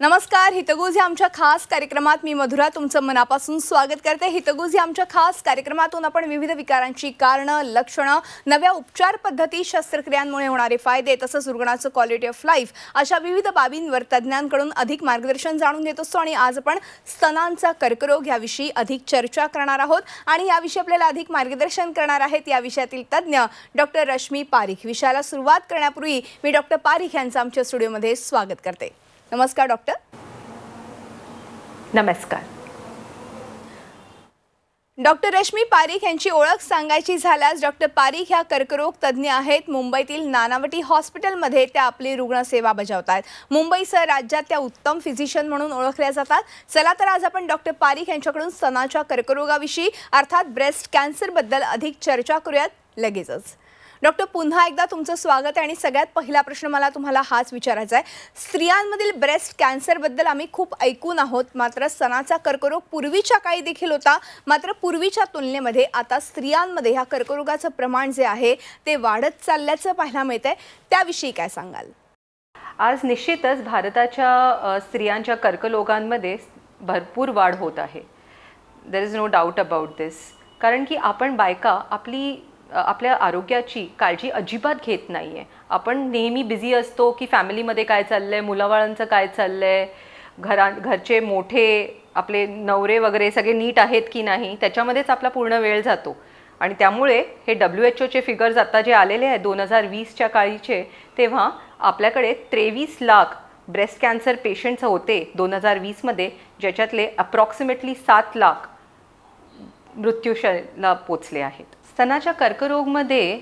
नमस्कार. हितगुज या आमच्या खास कार्यक्रमात मी मधुरा तुमचं मनापासून स्वागत करते. हितगुज या आमच्या खास कार्यक्रमातून आपण विविध विकारांची कारणं, लक्षणं, नव्या उपचार पद्धती, शस्त्रक्रियांमुळे होणारे फायदे तसंच रुग्णाचं क्वालिटी ऑफ लाईफ अशा विविध बाबींवर तज्ज्ञांकडून अधिक मार्गदर्शन जाणून घेत असतो. आणि आज आपण स्तनांचा कर्करोग याविषयी अधिक चर्चा करणार आहोत. आणि याविषयी आपल्याला अधिक मार्गदर्शन करणार आहेत या विषयातील तज्ज्ञ डॉक्टर रश्मी पारिख. विषयाला सुरुवात करण्यापूर्वी मी डॉक्टर पारिख यांचं आमच्या स्टुडिओमध्ये स्वागत करते. नमस्कार डॉक्टर. नमस्कार. डॉक्टर रश्मी पारिख यांची ओळख सांगायची झाल्यास डॉक्टर पारिख ह्या कर्करोग तज्ज्ञ आहेत. मुंबईतील नानावटी हॉस्पिटलमध्ये त्या आपली रुग्णसेवा बजावतात. मुंबईसह राज्यात त्या उत्तम फिजिशियन म्हणून ओळखल्या जातात. चला तर आज आपण डॉक्टर पारिख यांच्याकडून स्तनाच्या कर्करोगाविषयी अर्थात ब्रेस्ट कॅन्सरबद्दल अधिक चर्चा करूयात लगेचच. डॉक्टर पुन्हा एकदा तुमचं स्वागत आहे. आणि सगळ्यात पहिला प्रश्न मला तुम्हाला हाच विचारायचा आहे. स्त्रियांमधील ब्रेस्ट कॅन्सरबद्दल आम्ही खूप ऐकून आहोत, मात्र स्तनाचा कर्करोग पूर्वीच्या काळी देखील होता. मात्र पूर्वीच्या तुलनेमध्ये आता स्त्रियांमध्ये ह्या कर्करोगाचं प्रमाण जे आहे ते वाढत चालल्याचं पाहायला मिळतंय. त्याविषयी काय सांगाल? आज निश्चितच भारताच्या स्त्रियांच्या कर्करोगांमध्ये भरपूर वाढ होत आहे. There is no doubt about this. कारण की आपण बायका आपल्या आरोग्याची काळजी अजिबात घेत नाही आहे. आपण नेहमी बिझी असतो की फॅमिलीमध्ये काय चाललं आहे, मुलाबाळांचं काय चाललं आहे, घरचे मोठे आपले नवरे वगैरे सगळे नीट आहेत की नाही, त्याच्यामध्येच आपला पूर्ण वेळ जातो. आणि त्यामुळे हे WHO फिगर्स आता जे आलेले आहेत 2020च्या काळीचे, तेव्हा आपल्याकडे 23 लाख ब्रेस्ट कॅन्सर पेशंट्स होते 2020मध्ये, ज्याच्यातले अप्रॉक्सिमेटली 7 लाख मृत्यूला पोचले आहेत. स्तनाच्या कर्करोगमध्ये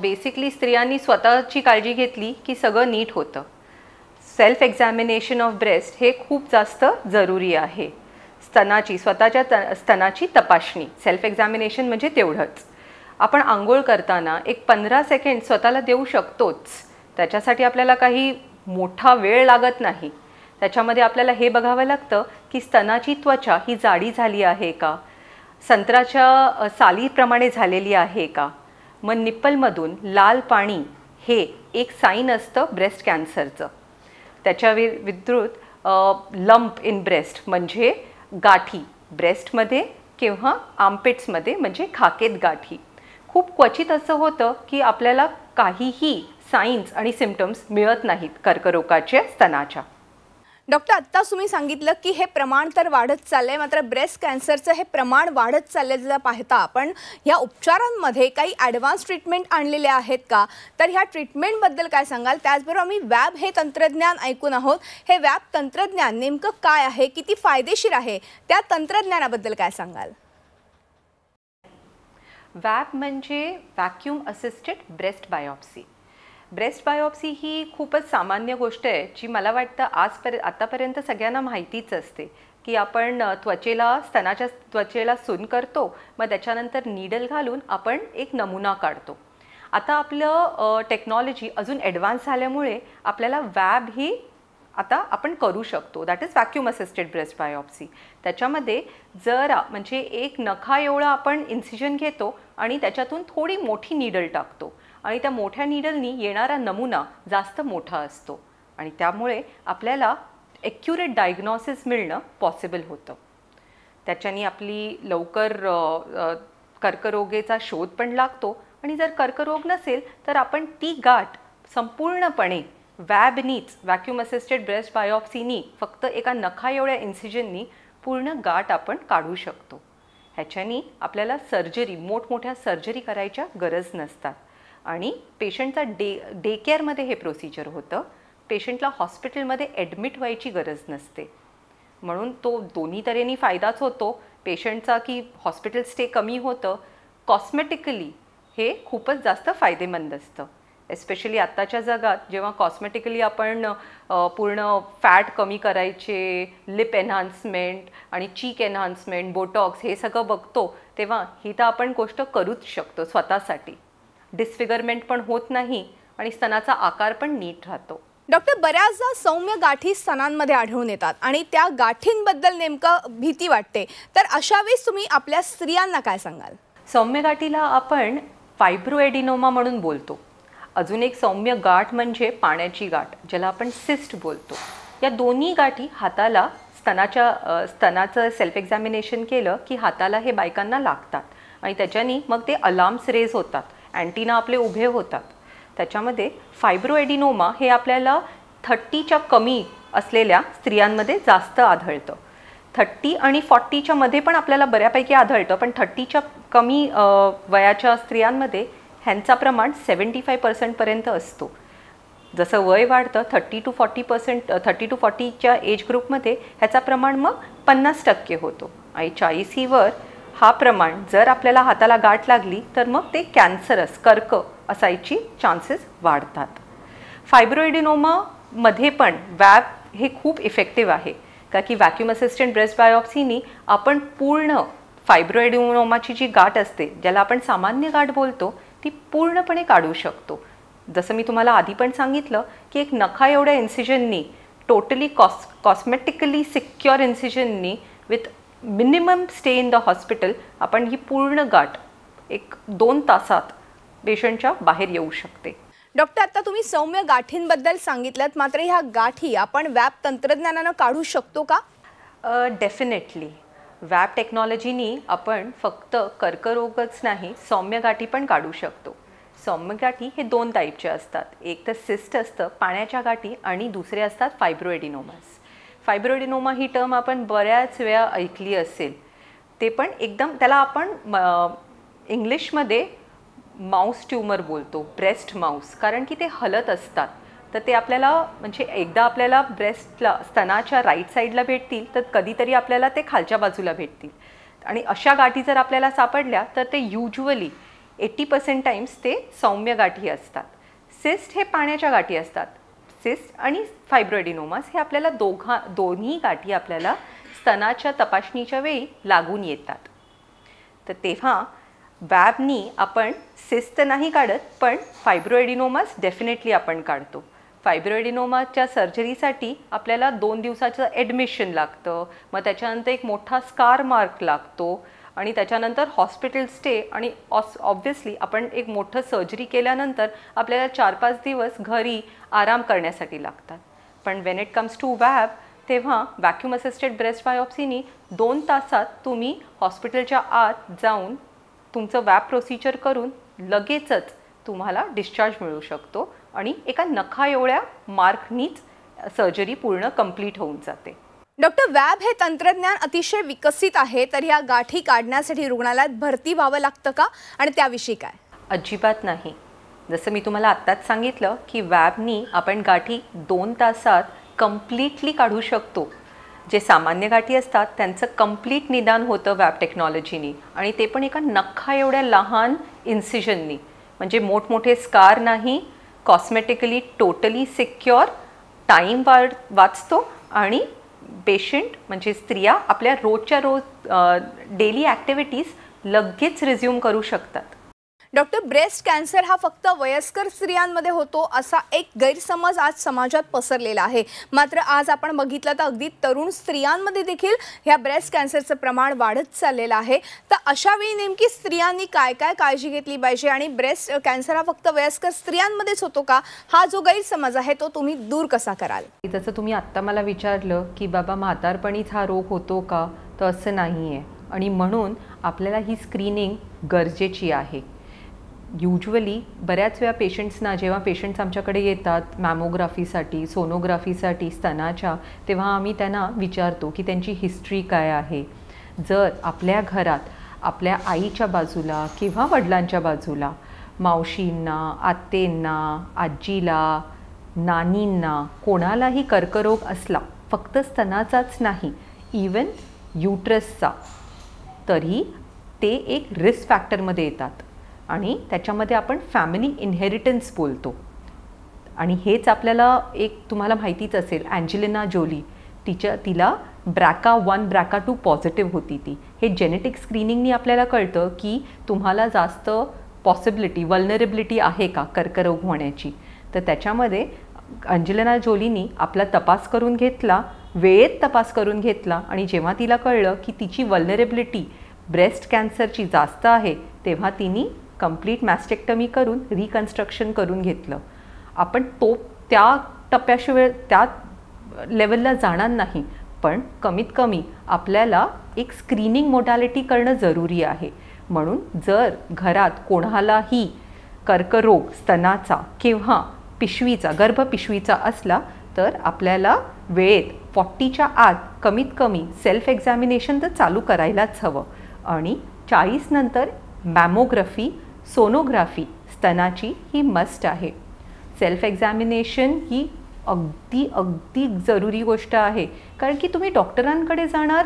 बेसिकली स्त्रियांनी स्वतःची काळजी घेतली की सगळं नीट होतं. सेल्फ एक्झामिनेशन ऑफ ब्रेस्ट हे खूप जास्त जरुरी आहे. स्वतःच्या स्तनाची तपासणी, सेल्फ एक्झामिनेशन म्हणजे तेवढंच. आपण आंघोळ करताना एक 15 सेकंड स्वतःला देऊ शकतोच. त्याच्यासाठी आपल्याला काही मोठा वेळ लागत नाही. त्याच्यामध्ये आपल्याला हे बघावं लागतं की स्तनाची त्वचा ही जाडी झाली आहे का, संत्र्याच्या सालीप्रमाणे झालेली आहे का, मग निप्पलमधून लाल पाणी हे एक साईन असतं ब्रेस्ट कॅन्सरचं. त्याच्या विरुद्ध लंप इन ब्रेस्ट म्हणजे गाठी ब्रेस्टमध्ये किंवा आर्मपिट्समध्ये म्हणजे खाकेत गाठी. खूप क्वचित असं होतं की आपल्याला काहीही साईन्स आणि सिम्पटम्स मिळत नाहीत कर्करोगाच्या स्तनाच्या. डॉक्टर, आत्ता तुम्ही सांगितलं की हे प्रमाण तर वाढत चाललंय, मात्र ब्रेस्ट कॅन्सरचं हे प्रमाण वाढत चालल्याचं पाहता आपण ह्या उपचारांमध्ये काही ॲडव्हान्स ट्रीटमेंट आणलेल्या आहेत का? तर ह्या ट्रीटमेंटबद्दल काय सांगाल? त्याचबरोबर आम्ही वॅब हे तंत्रज्ञान ऐकून आहोत. हे वॅब तंत्रज्ञान नेमकं काय आहे, किती फायदेशीर आहे, त्या तंत्रज्ञानाबद्दल काय सांगाल? वॅब म्हणजे vacuum assisted breast biopsy. Breast biopsy ही खूपच सामान्य गोष्ट आहे, जी मला वाटतं आतापर्यंत सगळ्यांना माहितीच असते की आपण स्तनाच्या त्वचेला सून करतो, मग त्याच्यानंतर नीडल घालून आपण एक नमुना काढतो. आता आपलं टेक्नॉलॉजी अजून ॲडव्हान्स झाल्यामुळे आपल्याला वॅब ही आता आपण करू शकतो. That is vacuum assisted breast biopsy. त्याच्यामध्ये जरा म्हणजे एक नखा एवढा आपण इन्सिजन घेतो आणि त्याच्यातून थोडी मोठी नीडल टाकतो आणि त्या मोठ्या नीडलनी येणारा नमुना जास्त मोठा असतो आणि त्यामुळे आपल्याला ॲक्युरेट डायग्नॉसिस मिळणं पॉसिबल होतं. त्याच्यानी आपली लवकर कर्करोगाचा शोध पण लागतो. आणि जर कर्करोग नसेल तर आपण ती गाठ संपूर्णपणे वॅबनीच, व्हॅक्यूम असिस्टेड ब्रेस्ट बायोप्सीनी फक्त एका नखा एवढ्या इन्सिजननी पूर्ण गाठ आपण काढू शकतो. ह्याच्यानी आपल्याला मोठमोठ्या सर्जरी करायच्या गरज नसतात. आणि पेशंटचा डे केअरमध्ये हे प्रोसिजर होतं. पेशंटला हॉस्पिटलमध्ये ॲडमिट व्हायची गरज नसते. म्हणून तो दोन्ही तऱ्हेने फायदाच होतो पेशंटचा की हॉस्पिटल स्टे कमी होतं. कॉस्मेटिकली हे खूपच जास्त फायदेमंद असतं. एस्पेशली आत्ताच्या जगात जेव्हा कॉस्मेटिकली आपण पूर्ण फॅट कमी करायचे, लिप एन्हान्समेंट आणि चीक एन्हान्समेंट, बोटॉक्स हे सगळं बघतो, तेव्हा ही तर आपण गोष्ट करूच शकतो स्वतःसाठी. डिस्फिगरमेंट पण होत नाही आणि स्तनाचा आकार पण नीट राहतो. डॉक्टर, बऱ्याचदा सौम्य गाठी स्तनांमध्ये आढळून येतात आणि त्या गाठींबद्दल नेमकं भीती वाटते. तर अशा वेळेस तुम्ही आपल्या स्त्रियांना काय सांगाल? सौम्य गाठीला आपण फायब्रोएडिनोमा म्हणून बोलतो. अजून एक सौम्य गाठ म्हणजे पाण्याची गाठ, ज्याला आपण सिस्ट बोलतो. या दोन्ही गाठी हाताला स्तनाचं सेल्फ एक्झामिनेशन केलं की हाताला हे बायकांना लागतात आणि त्याच्यानी मग ते अलार्म्स रेज होतात, अँटीना आपले उभे होतात. त्याच्यामध्ये फायब्रोएडिनोमा हे आपल्याला 30च्या कमी असलेल्या स्त्रियांमध्ये जास्त आढळतं. 30 आणि 40च्या मध्ये पण आपल्याला बऱ्यापैकी आढळतं, पण 30च्या कमी वयाच्या स्त्रियांमध्ये ह्यांचा प्रमाण 75% पर्यंत असतो. जसं वय वाढतं 30 to 40च्या एज ग्रुपमध्ये ह्याचा प्रमाण मग 50% होतो. आणि 40वर हा प्रमाण जर आपल्याला हाताला गाठ लागली तर मग ते कर्क असायची चान्सेस वाढतात. फायब्रोएडिनोमामध्ये पण वॅब हे खूप इफेक्टिव्ह आहे, का की व्हॅक्यूम असिस्टंट ब्रेस्ट बायोप्सीनी आपण पूर्ण फायब्रोएडिनोमाची जी गाठ असते, ज्याला आपण सामान्य गाठ बोलतो, ती पूर्णपणे काढू शकतो. जसं मी तुम्हाला आधी पण सांगितलं की एक नखा एवढ्या इन्सिजननी, टोटली कॉस्मेटिकली सिक्युअर इन्सिजननी with minimum stay in the hospital आपण ही पूर्ण गाठ 1-2 तासात पेशंटच्या बाहेर येऊ शकते. डॉक्टर, आता तुम्ही सौम्य गाठींबद्दल सांगितलं, मात्र ह्या गाठी आपण वॅब तंत्रज्ञानानं काढू शकतो का? डेफिनेटली. वॅब टेक्नॉलॉजीनी आपण फक्त कर्करोगच नाही, सौम्य गाठी पण काढू शकतो. सौम्य गाठी हे 2 टाईपचे असतात. एक तर सिस्ट असतं, पाण्याच्या गाठी, आणि दुसरे असतात फायब्रोएडिनोमास. फायब्रोएडिनोमा ही टर्म आपण बऱ्याच वेळा ऐकली असेल. ते पण एकदम त्याला आपण इंग्लिशमध्ये माऊस ट्यूमर बोलतो, ब्रेस्ट माऊस, कारण की ते हलत असतात. तर ते आपल्याला म्हणजे एकदा आपल्याला ब्रेस्टला, स्तनाच्या राईट साईडला भेटतील, तर कधीतरी आपल्याला ते खालच्या बाजूला भेटतील. आणि अशा गाठी जर आपल्याला सापडल्या तर ते युज्युअली 80% टाइम्स ते सौम्य गाठी असतात. सिस्ट हे पाण्याच्या गाठी असतात. सिस्ट आणि फायब्रोएडिनोमास हे आपल्याला दोन्ही गाठी आपल्याला स्तनाच्या तपासणीच्या वेळी लागून येतात. तर तेव्हा वॅबनी आपण सिस्ट नाही काढत, पण फायब्रोएडिनोमास डेफिनेटली आपण काढतो. फायब्रोएडिनोमाच्या सर्जरीसाठी आपल्याला 2 दिवसाचं ॲडमिशन लागतं, मग त्याच्यानंतर एक मोठा स्कार मार्क लागतो, आणि त्याच्यानंतर हॉस्पिटल स्टे, आणि ऑब्व्हियसली आपण एक मोठं सर्जरी केल्यानंतर आपल्याला 4-5 दिवस घरी आराम करण्यासाठी लागतात. पण when it comes to VAB, तेव्हा व्हॅक्यूम असिस्टेड ब्रेस्ट बायोप्सीनी 2 तासात तुम्ही हॉस्पिटलच्या आत जाऊन तुमचं वॅब प्रोसिजर करून लगेचच तुम्हाला डिस्चार्ज मिळू शकतो, आणि एका नखा एवढ्या मार्कनीच सर्जरी पूर्ण कंप्लीट होऊन जाते. डॉक्टर, वॅब हे तंत्रज्ञान अतिशय विकसित आहे, तर ह्या गाठी काढण्यासाठी रुग्णालयात भरती व्हावं लागतं का, आणि त्याविषयी काय? अजिबात नाही. जसं मी तुम्हाला आत्ताच सांगितलं की वॅबनी आपण गाठी 2 तासात कम्प्लिटली काढू शकतो. जे सामान्य गाठी असतात त्यांचं कम्प्लीट निदान होतं वॅब टेक्नॉलॉजीनी, आणि ते पण एका नखा एवढ्या लहान इन्सिजननी. म्हणजे मोठमोठे स्कार नाही, कॉस्मेटिकली टोटली सिक्युअर, टाईम वाचतो, आणि पेशंट म्हणजे स्त्रिया आपल्या रोजच्या रोज डेली ॲक्टिव्हिटीज लगेच रिझ्यूम करू शकतात. डॉक्टर, ब्रेस्ट कॅन्सर हा फक्त वयस्कर स्त्रियांमध्ये होतो असा एक गैरसमज आज समाजात पसरलेला आहे. मात्र आज आपण बघितलं तर अगदी तरुण स्त्रियांमध्ये देखील ह्या ब्रेस्ट कॅन्सरचं प्रमाण वाढत चाललेलं आहे. तर अशा वेळी नेमकी स्त्रियांनी काय काय काळजी घेतली पाहिजे, आणि ब्रेस्ट कॅन्सर हा फक्त वयस्कर स्त्रियांमध्येच होतो का, हा जो गैरसमज आहे तो तुम्ही दूर कसा कराल? जसं तुम्ही आत्ता मला विचारलं की बाबा म्हातारपणीच हा रोग होतो का, तर असं नाही आहे. आणि म्हणून आपल्याला ही स्क्रीनिंग गरजेची आहे. युज्युअली बऱ्याच वेळा पेशंट्सना, जेव्हा पेशंट्स आमच्याकडे येतात मॅमोग्राफीसाठी, सोनोग्राफीसाठी स्तनाच्या, तेव्हा आम्ही त्यांना विचारतो की त्यांची हिस्ट्री काय आहे. जर आपल्या घरात आपल्या आईच्या बाजूला किंवा वडिलांच्या बाजूला मावशींना, आत्तेंना, आजीला, नानींना कोणालाही कर्करोग असला, फक्त स्तनाचाच नाही, इवन युट्रसचा, तरी ते एक रिस्क फॅक्टरमध्ये येतात. आणि त्याच्यामध्ये आपण फॅमिली इनहेरिटन्स बोलतो. आणि हेच आपल्याला एक तुम्हाला माहितीच असेल, अँजेलिना जोली, तिला BRCA1 BRCA2 पॉझिटिव्ह होती. ती हे जेनेटिक स्क्रीनिंगनी आपल्याला कळतं की तुम्हाला जास्त पॉसिबिलिटी, वल्नरेबिलिटी आहे का कर्करोग होण्याची. तर त्याच्यामध्ये अँजेलिना जोलीनी आपला तपास करून घेतला, वेळेत तपास करून घेतला, आणि जेव्हा तिला कळलं की तिची वल्नरेबिलिटी ब्रेस्ट कॅन्सरची जास्त आहे, तेव्हा तिने कंप्लीट मॅस्टेक्टमी करून रिकन्स्ट्रक्शन करून घेतलं. आपण त्या टप्प्याशिवाय, त्या लेवलला जाणार नाही, पण कमीत कमी आपल्याला एक स्क्रीनिंग मोडॅलिटी करणं जरुरी आहे. म्हणून जर घरात कोणालाही कर्करोग स्तनाचा किंवा पिशवीचा गर्भपिशवीचा असला तर आपल्याला वेळेत 40च्या आत कमीत कमी सेल्फ एक्झॅमिनेशन तर चालू करायलाच हवं. आणि 40 नंतर मॅमोग्राफी सोनोग्राफी स्तनाची ही मस्ट आहे. सेल्फ एक्झॅमिनेशन ही अगदी अगदी जरुरी गोष्ट आहे, कारण की तुम्ही डॉक्टरांकडे जाणार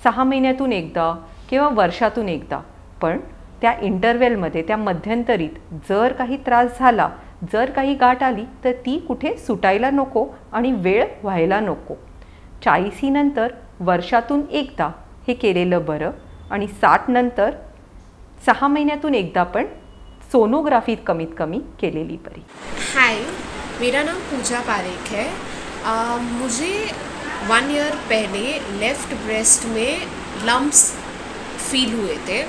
6 महिन्यातून एकदा किंवा वर्षातून एकदा, पण त्या इंटरवेलमध्ये त्या मध्यंतरीत जर काही त्रास झाला, जर काही गाठ आली तर ती कुठे सुटायला नको आणि वेळ व्हायला नको. 40 नंतर वर्षातून एकदा हे केलेलं बरं आणि 60 नंतर 6 महिन्यातून एकदा पण सोनोग्राफी कमीत कमी केलेली बरी. हाय, मेरा नाम पूजा पारेख है. मुझे 1 ईयर पहले लेफ़्ट ब्रेस्ट में लम्प्स फील हुए थे.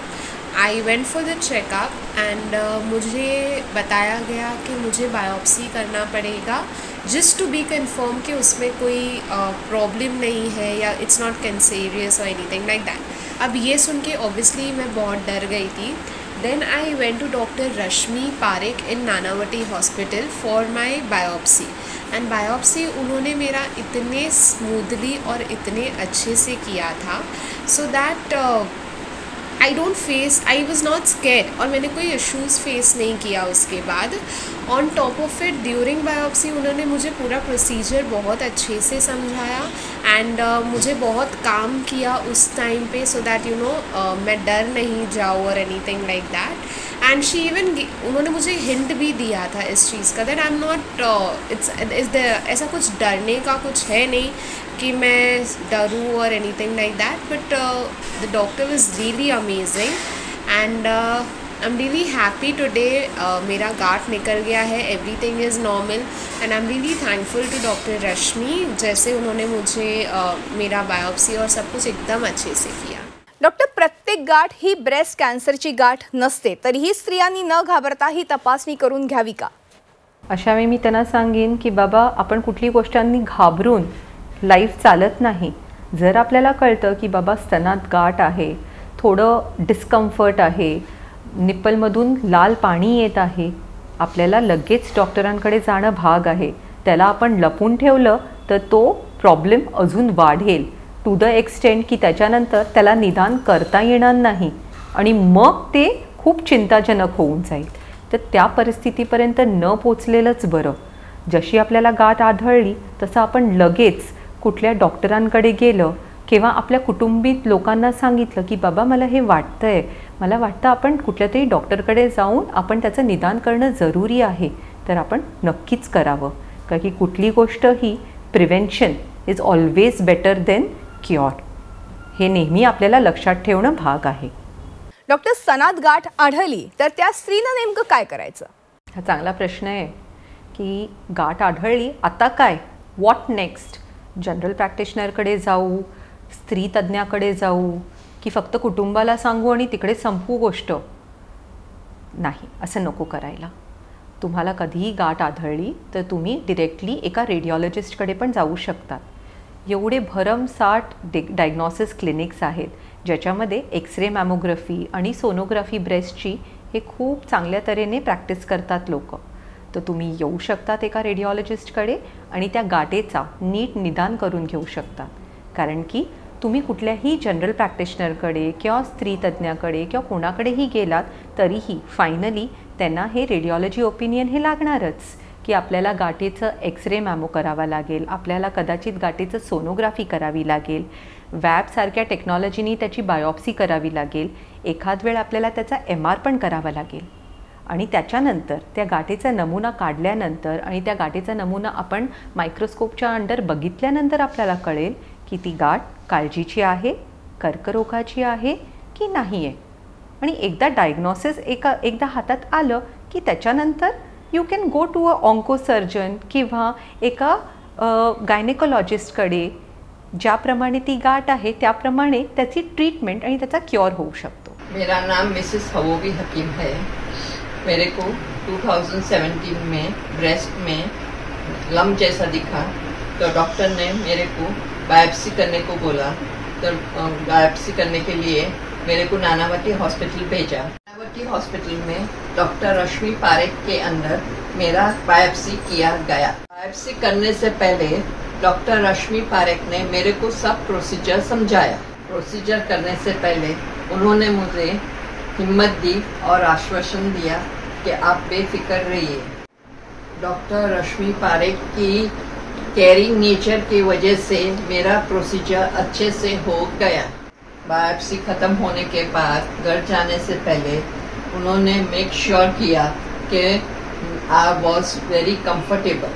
I went for the checkup end मुझे बताया गया कि मुझे बायोप्सी करना पड़ेगा जस्ट टू बी कन्फर्म कि उसमें कोई प्रॉब्लम नहीं है या इट्स नॉट कैंसेरियस और एनीथिंग लाइक दैट. अब ये सुन के ऑब्वियसली मैं बहुत डर गई थी. Then I went to doctor Rashmi Parekh in Nanavati hospital for my biopsy. And biopsy उन्होंने मेरा इतने स्मूथली और इतने अच्छे से किया था so that I was not scared और मैंने कोई इश्यूज़ फेस नहीं किया उसके बाद. On top of it during biopsy उन्होंने मुझे पूरा प्रोसीजर बहुत अच्छे से समझाया एंड मुझे बहुत काम किया उस टाइम पे सो दैट मैं डर नहीं जाऊँ और anything like that. And she even उन्होंने मुझे हिंट भी दिया था इस चीज़ का दैट आई एम नॉट ऐसा कुछ डरने का कुछ है नहीं कि मैं डरूँ और anything like that. But the doctor was really amazing and I am really happy today. मेरा गांठ निकल गया है, everything is normal and I am really thankful to doctor Rashmi जैसे उन्होंने मुझे मेरा बायोप्सी और सब कुछ एकदम अच्छे से किया. डॉक्टर, प्रत्येक गाठ ही ब्रेस्ट कॅन्सरची गाठ नसते, तरीही स्त्रियांनी न घाबरता ही तपासणी करून घ्यावी का? अशा वेळी मी त्यांना सांगेन की बाबा, आपण कुठली गोष्टांनी घाबरून लाईफ चालत नाही. जर आपल्याला कळतं की बाबा स्तनात गाठ आहे, थोडं डिस्कम्फर्ट आहे, निप्पलमधून लाल पाणी येत आहे, आपल्याला लगेच डॉक्टरांकडे जाणं भाग आहे. त्याला आपण लपून ठेवलं तर तो प्रॉब्लेम अजून वाढेल टू द एक्सटेंट की त्याच्यानंतर त्याला निदान करता येणार नाही आणि मग ते खूप चिंताजनक होऊन जाईल. तर त्या परिस्थितीपर्यंत न पोचलेलंच बरं. जशी आपल्याला गाठ आढळली तसं आपण लगेच कुठल्या डॉक्टरांकडे गेलं किंवा आपल्या कुटुंबित लोकांना सांगितलं की बाबा मला हे वाटतंय, मला वाटतं आपण कुठल्या तरी डॉक्टरकडे जाऊन आपण त्याचं निदान करणं जरुरी आहे, तर आपण नक्कीच करावं. कारण की कुठली गोष्ट ही prevention is always better than cure, हे नेहमी आपल्याला लक्षात ठेवणं भाग आहे. डॉक्टर, स्तनात गाठ आढळली तर त्या स्त्रीनं नेमकं काय करायचं? हा चांगला प्रश्न आहे की गाठ आढळली आता काय, व्हॉट नेक्स्ट? जनरल प्रॅक्टिशनरकडे जाऊ, स्त्री तज्ज्ञाकडे जाऊ की फक्त कुटुंबाला सांगू आणि तिकडे संपू गोष्ट? नाही, असं नको करायला. तुम्हाला कधीही गाठ आढळली तर तुम्ही डिरेक्टली एका रेडिओलॉजिस्टकडे पण जाऊ शकता. एवढे भरमसाठ डायग्नॉसिस क्लिनिक्स आहेत ज्याच्यामध्ये एक्सरे मॅमोग्राफी आणि सोनोग्राफी ब्रेस्टची हे खूप चांगल्या तऱ्हेने प्रॅक्टिस करतात लोक. तर तुम्ही येऊ शकतात एका रेडिओलॉजिस्टकडे आणि त्या गाठेचा नीट निदान करून घेऊ शकता. कारण की तुम्ही कुठल्याही जनरल प्रॅक्टिशनरकडे किंवा स्त्री तज्ज्ञाकडे किंवा कोणाकडेही गेलात तरीही फायनली त्यांना हे रेडिओलॉजी ओपिनियन हे लागणारच की आपल्याला गाठीचं एक्सरे मॅमो करावा लागेल, आपल्याला कदाचित गाठीचं सोनोग्राफी करावी लागेल, वॅबसारख्या टेक्नॉलॉजीनी त्याची बायोप्सी करावी लागेल, एखाद वेळ आपल्याला त्याचा MR पण करावा लागेल. आणि त्याच्यानंतर त्या गाठीचा नमुना काढल्यानंतर आणि त्या गाठीचा नमुना आपण मायक्रोस्कोपच्या अंडर बघितल्यानंतर आपल्याला कळेल की ती गाठ काळजीची आहे, कर्करोगाची आहे की नाही आहे. आणि एकदा डायग्नॉसिस एकदा हातात आलं की त्याच्यानंतर you can go to a oncosurgeon किंवा एका गायनेकोलॉजिस्टकडे. ज्याप्रमाणे ती गाठ आहे त्याप्रमाणे त्याची ट्रीटमेंट आणि त्याचा क्योर होऊ शकतो. मेरा नाम मिसेस हवोवी हकीम है. मेरे को 2017 में ब्रेस्ट में लम्प जैसा दिखा तो डॉक्टर ने मेरे को बायोप्सी करने को बोला। तो बायोप्सी करने के लिए मेरे को नानावती हॉस्पिटल भेजा। नानावती हॉस्पिटल में डॉक्टर रश्मि पारेख के अंदर मेरा बायोप्सी किया गया। बायोप्सी करने से पहले डॉक्टर रश्मि पारेख ने मेरे को सब प्रोसीजर समझाया। प्रोसीजर करने से पहले उन्होंने मुझे हिम्मत दी और आश्वासन दिया कि आप बेफिक्र रहिए। डॉक्टर रश्मि पारेख की केयरिंग नेचर की वजह से मेरा प्रोसीजर अच्छे से हो गया। बायोप्सी खत्म होने के बाद घर जाने से पहले उन्होंने मेक श्योर किया कि I was very comfortable.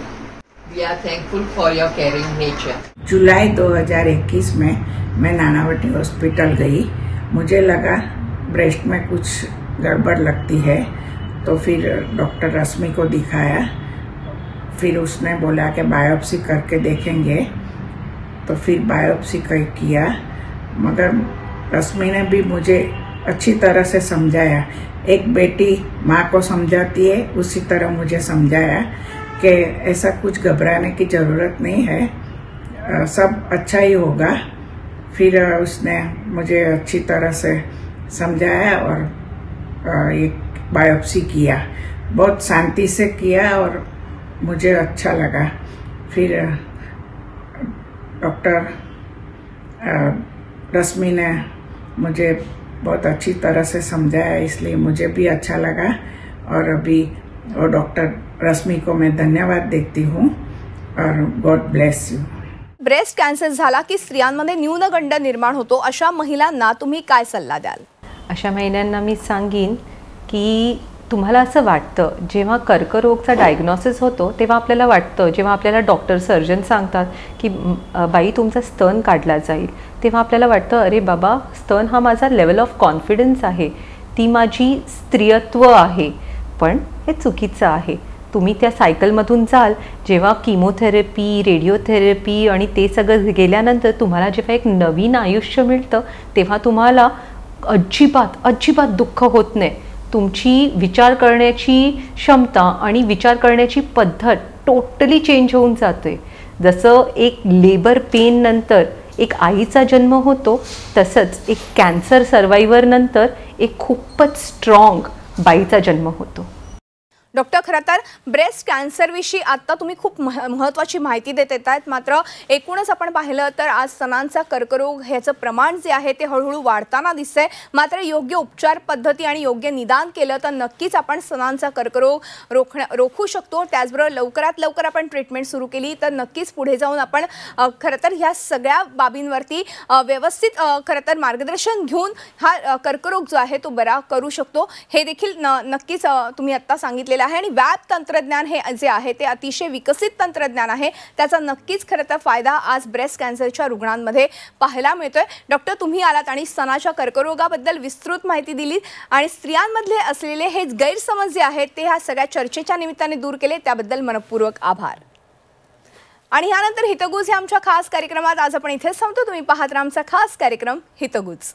We are thankful for your caring nature. जुलाई 2021 में मैं नानावती हॉस्पिटल गई। मुझे लगा ब्रेस्ट में कुछ गड़बड़ लगती है, तो फिर डॉक्टर रश्मि को दिखाया। फिर उसने बोला कि बायोप्सी करके देखेंगे, तो फिर बायोप्सी किया। मगर रश्मि ने भी मुझे अच्छी तरह से समझाया। एक बेटी माँ को समझाती है, उसी तरह मुझे समझाया कि ऐसा कुछ घबराने की ज़रूरत नहीं है, सब अच्छा ही होगा। फिर उसने मुझे अच्छी तरह से समझाया और एक बायोप्सी किया। बहुत शांति से किया और मुझे अच्छा लगा। फिर डॉक्टर रश्मि ने मुझे बहुत अच्छी तरह से समझाया, इसलिए मुझे भी अच्छा लगा। और अभी वो डॉक्टर रश्मि को मैं धन्यवाद देती हूँ और God bless you. Breast cancer झाला की स्त्रियांमध्ये न्यूनगंड निर्माण होतो, अशा महिलांना तुम्ही काय सल्ला द्याल? अशा महिलांना मी सांगीन की तुम्हाला असं वाटतं जेव्हा कर्करोगचा डायग्नोसिस होतो तेव्हा आपल्याला वाटतं, जेव्हा आपल्याला डॉक्टर सर्जन सांगतात की बाई तुमचा स्तन काढला जाईल, तेव्हा आपल्याला वाटतं अरे बाबा स्तन हा माझा लेवल ऑफ कॉन्फिडन्स आहे, ती माझी स्त्रियत्व आहे. पण हे चुकीचं आहे. तुम्ही त्या सायकलमधून जाल, जेव्हा किमोथेरपी, रेडिओथेरपी आणि ते सगळं गेल्यानंतर तुम्हाला जेव्हा एक नवीन आयुष्य मिळतं तेव्हा तुम्हाला अजिबात दुःख होत नाही. तुमची विचार करण्याची क्षमता आणि विचार करण्याची पद्धत टोटली चेंज होऊन जाते. जसं एक लेबर पेन नंतर एक आईचा जन्म होतो, तसंच एक कॅन्सर सर्वायव्हर नंतर एक खूपच स्ट्रॉंग बाईचा जन्म होतो. डॉक्टर, खरं तर ब्रेस्ट कॅन्सरविषयी आत्ता तुम्ही खूप महत्त्वाची माहिती देत येत आहेत. मात्र एकूणच आपण पाहिलं तर आज स्तनांचा कर्करोग ह्याचं प्रमाण जे आहे ते हळूहळू वाढताना दिसतंय. मात्र योग्य उपचार पद्धती आणि योग्य निदान केलं तर नक्कीच आपण स्तनांचा कर्करोग रोखू शकतो. त्याचबरोबर लवकरात लवकर आपण ट्रीटमेंट सुरू केली तर नक्कीच पुढे जाऊन आपण खरं तर ह्या सगळ्या बाबींवरती व्यवस्थित खरं तर मार्गदर्शन घेऊन हा कर्करोग जो आहे तो बरा करू शकतो. हे देखील नक्कीच तुम्ही आत्ता सांगितले आहे. आणि वॅब तंत्रज्ञान हे जे आहे ते अतिशय विकसित तंत्रज्ञान आहे, त्याचा नक्कीच खरं तर फायदा आज ब्रेस्ट कॅन्सरच्या रुग्णांमध्ये पाहायला मिळतोय. डॉक्टर, तुम्ही आलात आणि स्तनाच्या कर्करोगाबद्दल विस्तृत माहिती दिली आणि स्त्रियांमधले असलेले हे गैरसमज जे आहेत ते ह्या सगळ्या चर्चेच्या निमित्ताने दूर केले, त्याबद्दल मनपूर्वक आभार. आणि यानंतर हितगुज या आमच्या खास कार्यक्रमात आज आपण इथेच थांबतो. तुम्ही पाहत राहा आमचा खास कार्यक्रम हितगुज.